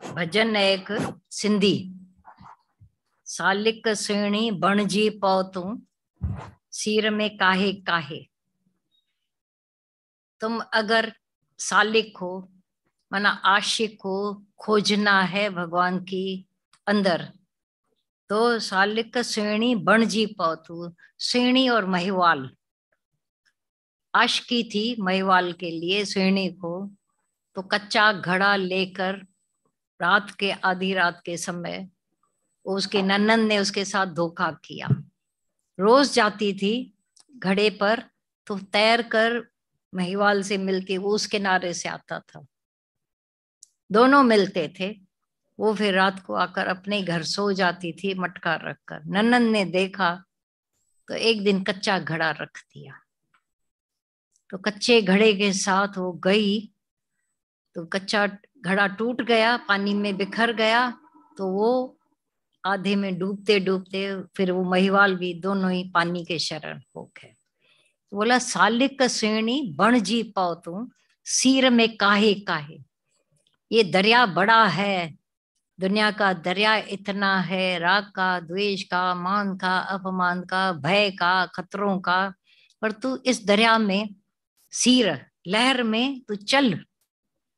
भजन है एक सिंधी, सालिक सुहिणी बणजी पौ तूं, सीर में काहे काहे। तुम अगर सालिक हो, माना आशिक हो, खोजना है भगवान की अंदर, तो सालिक सुहिणी बणजी पौ तूं। सुहिणी और महिवाल, आशिकी थी महिवाल के लिए सुहिणी को, तो कच्चा घड़ा लेकर रात के आधी रात के समय उसके ननंद ने उसके साथ धोखा किया। रोज जाती थी घड़े पर, तो तैर कर महिवाल से मिलती, वो उस किनारे से आता था, दोनों मिलते थे। वो फिर रात को आकर अपने घर सो जाती थी मटका रखकर। ननंद ने देखा तो एक दिन कच्चा घड़ा रख दिया, तो कच्चे घड़े के साथ वो गई, तो कच्चा घड़ा टूट गया, पानी में बिखर गया, तो वो आधे में डूबते डूबते फिर वो महिवाल भी दोनों ही पानी के शरण हो गए। बोला सालिक सुहिणी बणजी पौ तूं, सीर में काहे काहे। ये दरिया बड़ा है, दुनिया का दरिया इतना है, राग का, द्वेष का, मान का, अपमान का, भय का, खतरों का, पर तू इस दरिया में, सीर लहर में तू चल,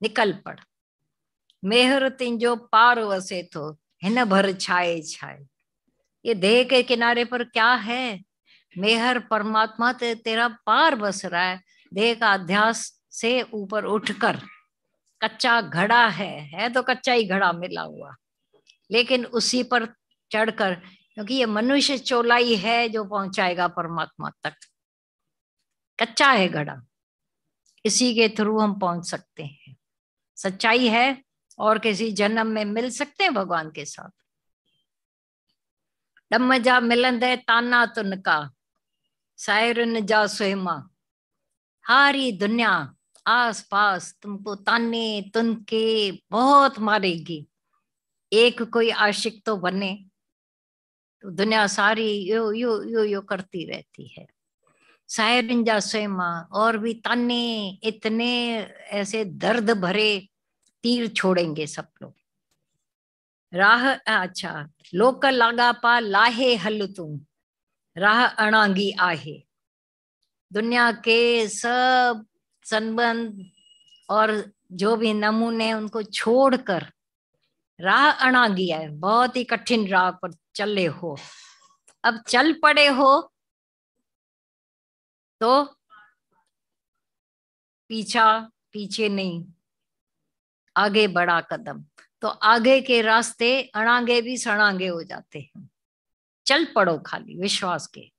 निकल पड़। मेहर तिंजो पार वसे थो, हिन भर छाए छाए। ये देह के किनारे पर क्या है, मेहर परमात्मा तेरा पार बस रहा है। देह का अध्यास से ऊपर उठकर, कच्चा घड़ा है तो कच्चा ही घड़ा मिला हुआ, लेकिन उसी पर चढ़कर, क्योंकि ये मनुष्य चोलाई है जो पहुंचाएगा परमात्मा तक। कच्चा है घड़ा, इसी के थ्रू हम पहुंच सकते हैं। सच्चाई है और किसी जन्म में मिल सकते हैं भगवान के साथ। डम जा मिलंदे ताना तुनका, सायरन जा सुहिमा। सारी दुनिया आस पास तुमको ताने तुनके बहुत मारेगी, एक कोई आशिक तो बने, तो दुनिया सारी यो यो यो यो करती रहती है। सायरन जा सुहिमा, और भी ताने इतने ऐसे दर्द भरे तीर छोड़ेंगे सब लोग। राह अच्छा, लोक लागा पा लाहे हल तुम, राह अणांगी आहे। दुनिया के सब संबंध और जो भी नमूने उनको छोड़कर राह अणांगी है, बहुत ही कठिन राह पर चले हो। अब चल पड़े हो तो पीछे नहीं, आगे बढ़ा कदम। तो आगे के रास्ते अणांगे भी सणांगे हो जाते हैं। चल पड़ो खाली विश्वास के।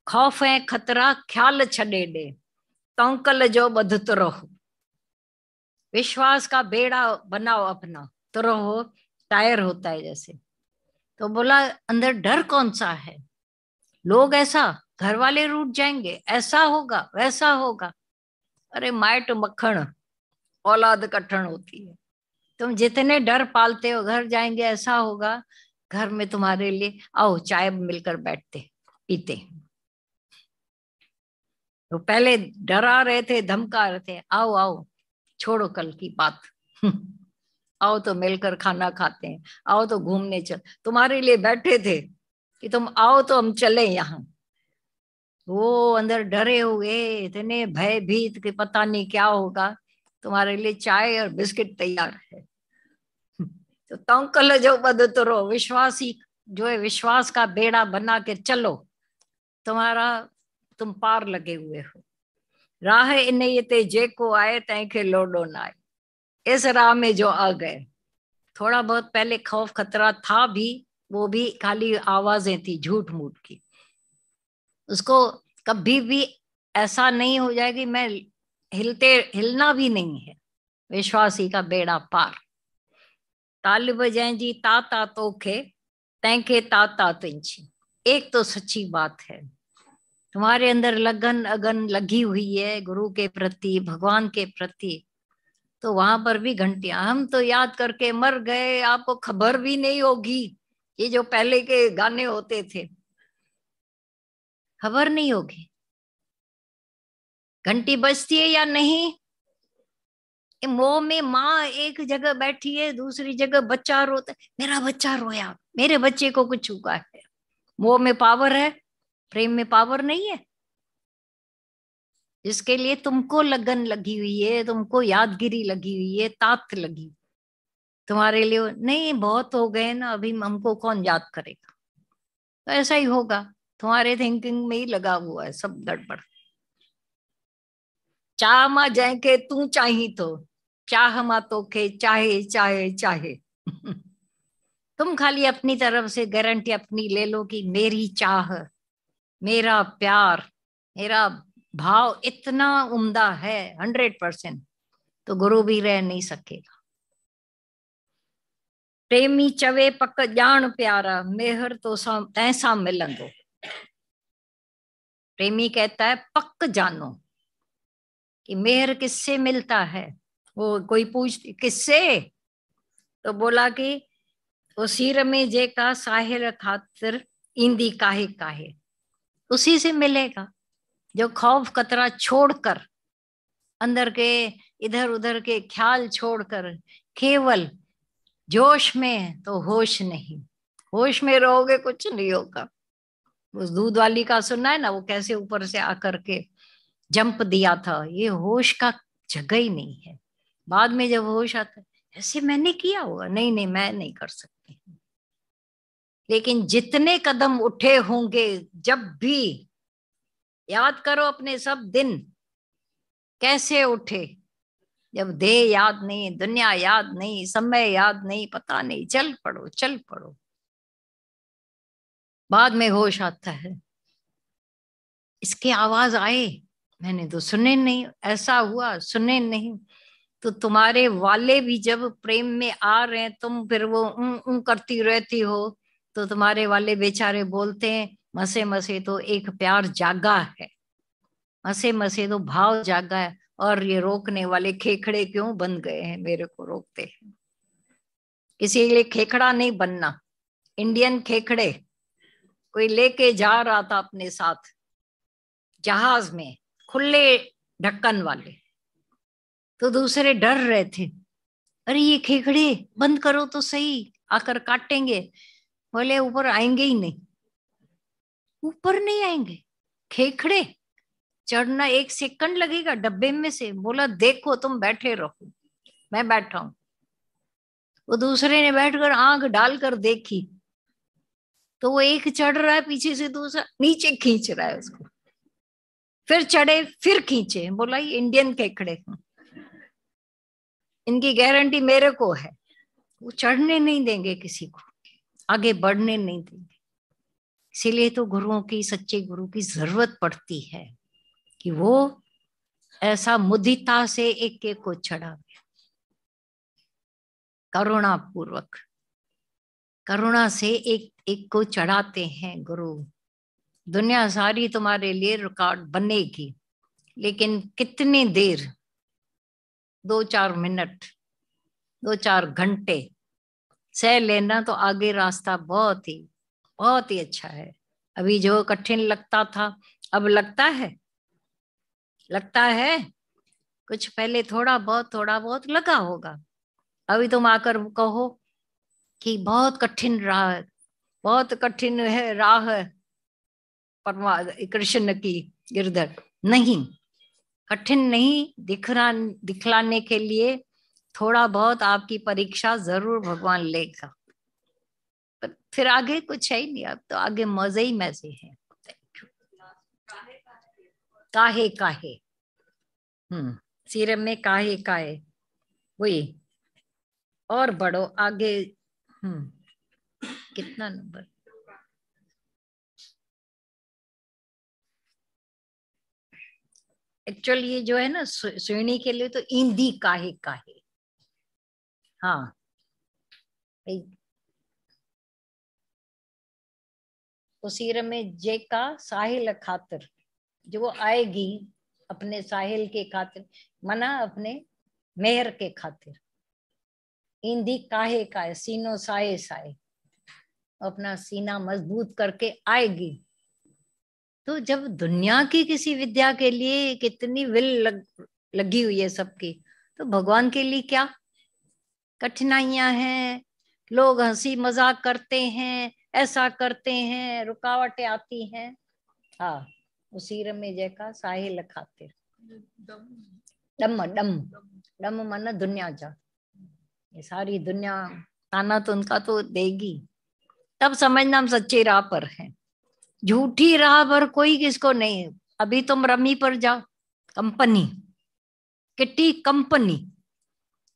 खौफ है खतरा ख्याल छड़े दे, तौकल जो बधत रहो। विश्वास का बेड़ा बनाओ अपना, तो रहो, टायर होता है जैसे। तो बोला अंदर डर कौन सा है, लोग ऐसा, घर वाले रूठ जाएंगे, ऐसा होगा वैसा होगा। अरे माइट मक्खन औलाद कठण होती है। तुम जितने डर पालते हो, घर जाएंगे ऐसा होगा, घर में तुम्हारे लिए आओ चाय मिलकर बैठते पीते। तो पहले डरा रहे थे, धमका रहे थे, आओ आओ छोड़ो कल की बात आओ तो मिलकर खाना खाते हैं, आओ तो घूमने चल, तुम्हारे लिए बैठे थे कि तुम आओ तो हम चले यहाँ। वो अंदर डरे हुए इतने भयभीत कि पता नहीं क्या होगा, तुम्हारे लिए चाय और बिस्किट तैयार है। तो तौकल जो बदतरो, विश्वासी जो है, विश्वास का बेड़ा बना के चलो, तुम्हारा तुम पार लगे हुए हो। राह इन ते जेको आए तंहिंखे लोडो ना आए। इस राह में जो आ गए, थोड़ा बहुत पहले खौफ खतरा था भी, वो भी खाली आवाजें थी झूठ मूठ की। उसको कभी भी ऐसा नहीं हो जाए कि मैं हिलना भी नहीं है। विश्वासी का बेड़ा पार। तालिब जैंजी ताता तोखे, तैंके ताता तुंची। एक तो सच्ची बात है, तुम्हारे अंदर लगन अगन लगी हुई है गुरु के प्रति, भगवान के प्रति, तो वहां पर भी घंटियां, हम तो याद करके मर गए, आपको खबर भी नहीं होगी। ये जो पहले के गाने होते थे, खबर नहीं होगी घंटी बजती है या नहीं। मोह में माँ एक जगह बैठी है, दूसरी जगह बच्चा रोता है, मेरा बच्चा रोया, मेरे बच्चे को कुछ हुआ है। मोह में पावर है, प्रेम में पावर नहीं है। जिसके लिए तुमको लगन लगी हुई है, तुमको यादगिरी लगी हुई है, तात लगी, तुम्हारे लिए नहीं, बहुत हो गए ना, अभी हमको कौन याद करेगा। तो ऐसा ही होगा, तुम्हारे थिंकिंग में ही लगा हुआ है सब गड़बड़। चाह मा जाए के तू चाही तो, चाह मा तो के चाहे चाहे चाहे। तुम खाली अपनी तरफ से गारंटी अपनी ले लो कि मेरी चाह, मेरा प्यार, मेरा भाव इतना उम्दा है 100%, तो गुरु भी रह नहीं सकेगा। प्रेमी चवे पक जान प्यारा, मेहर तो तैसा मिलंदो। प्रेमी कहता है पक जानो कि मेहर किससे मिलता है। वो कोई पूछ किससे, तो बोला कि वो सिर में जे का साहिर खातिर इंदी काहे काहे, उसी से मिलेगा जो खौफ कतरा छोड़कर, अंदर के इधर उधर के ख्याल छोड़कर केवल जोश में, तो होश नहीं, होश में रहोगे कुछ नहीं होगा। उस दूध वाली का सुना है ना, वो कैसे ऊपर से आकर के जंप दिया था, ये होश का जगह ही नहीं है। बाद में जब होश आता है, ऐसे मैंने किया होगा, नहीं नहीं मैं नहीं कर सकती। लेकिन जितने कदम उठे होंगे, जब भी याद करो अपने सब दिन कैसे उठे, जब देह याद नहीं, दुनिया याद नहीं, समय याद नहीं, पता नहीं, चल पड़ो चल पड़ो। बाद में होश आता है, इसकी आवाज आए, मैंने तो सुने नहीं, ऐसा हुआ सुने नहीं। तो तुम्हारे वाले भी जब प्रेम में आ रहे हैं, तुम फिर वो करती रहती हो, तो तुम्हारे वाले बेचारे बोलते हैं मसे मसे तो एक प्यार जागा है, मसे मसे तो भाव जागा है, और ये रोकने वाले खेखड़े क्यों बन गए हैं, मेरे को रोकते हैं। किसी के लिए खेखड़ा नहीं बनना। इंडियन खेखड़े कोई लेके जा रहा था अपने साथ जहाज में, खुले ढक्कन वाले, तो दूसरे डर रहे थे, अरे ये खेखड़े बंद करो तो सही, आकर काटेंगे। बोले ऊपर आएंगे ही नहीं, ऊपर नहीं आएंगे खेखड़े, चढ़ना 1 सेकंड लगेगा डब्बे में से। बोला देखो तुम बैठे रहो, मैं बैठा हूं। वो दूसरे ने बैठकर आंख डालकर देखी, तो वो एक चढ़ रहा है, पीछे से दूसरा नीचे खींच रहा है उसको, फिर चढ़े फिर खींचे। बोला ये इंडियन खेखड़े, इनकी गारंटी मेरे को है, वो चढ़ने नहीं देंगे किसी को, आगे बढ़ने नहीं देंगे। इसीलिए तो गुरुओं की, सच्चे गुरु की जरूरत पड़ती है कि वो ऐसा मुदिता से एक एक को चढ़ा, करुणा पूर्वक, करुणा से एक एक को चढ़ाते हैं गुरु। दुनिया सारी तुम्हारे लिए रिकॉर्ड बनेगी, लेकिन कितनी देर, 2-4 मिनट, 2-4 घंटे सह लेना, तो आगे रास्ता बहुत ही अच्छा है। अभी जो कठिन लगता था, अब लगता है, लगता है कुछ पहले थोड़ा बहुत लगा होगा। अभी तुम आकर कहो कि बहुत कठिन राह, बहुत कठिन है राह परमा कृष्ण की, गिरधर नहीं, कठिन नहीं दिखलाने के लिए थोड़ा बहुत आपकी परीक्षा जरूर भगवान लेगा, पर फिर आगे कुछ है ही नहीं, अब तो आगे मजे ही मजे हैं। काहे काहे, सिर में काहे काहे, वही, और बढ़ो आगे। कितना नंबर, एक्चुअली ये जो है ना श्रेणी के लिए तो ईंदी काहे काहे। हाँ तो सिर में जे का साहिल खातिर, जो वो आएगी अपने साहिल के खातिर, मना अपने मेहर के खातिर। ईंदी काहे काहे, सीनो साए साए, अपना सीना मजबूत करके आएगी। तो जब दुनिया की किसी विद्या के लिए कितनी लगी हुई है सबकी, तो भगवान के लिए क्या कठिनाइयां हैं, लोग हंसी मजाक करते हैं, ऐसा करते हैं, रुकावटें आती हैं। हाँ, उसी रमे जैका साहिल खातिर डम डम डम मन दुनिया जा, ये सारी दुनिया ताना तो उनका तो देगी, तब समझना हम सच्ची राह पर हैं। झूठी राह पर कोई किसको नहीं। अभी तुम रमी पर जाओ, कंपनी किट्टी कंपनी,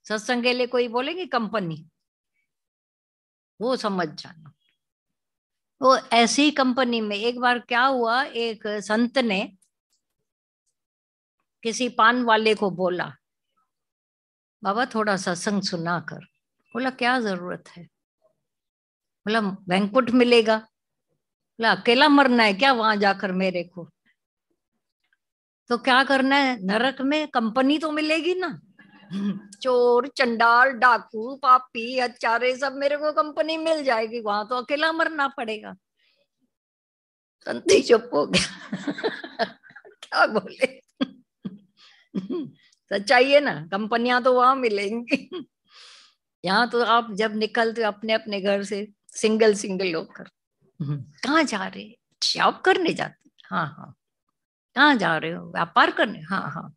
सत्संग के लिए कोई बोलेगी कंपनी, वो समझ जाना। वो ऐसी कंपनी में एक बार क्या हुआ, एक संत ने किसी पान वाले को बोला, बाबा थोड़ा सत्संग सुना कर। बोला क्या जरूरत है? बोला बैंकुट मिलेगा। बोला अकेला मरना है क्या वहां जाकर मेरे को? तो क्या करना है, नरक में कंपनी तो मिलेगी ना। चोर चंडाल डाकू पापी हत्यारे सब मेरे को कंपनी मिल जाएगी, वहां तो अकेला मरना पड़ेगा। संती चुप हो गया। क्या बोले? सच्चाई है ना, कंपनियां तो वहां मिलेंगी। यहाँ तो आप जब निकलते हो अपने अपने घर से सिंगल सिंगल होकर, कहाँ जा रहे? जॉब करने जाते? हाँ हाँ। कहाँ जा रहे हो? व्यापार करने? हाँ हाँ।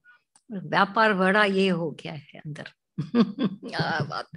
व्यापार बड़ा ये हो गया है अंदर। क्या बात है।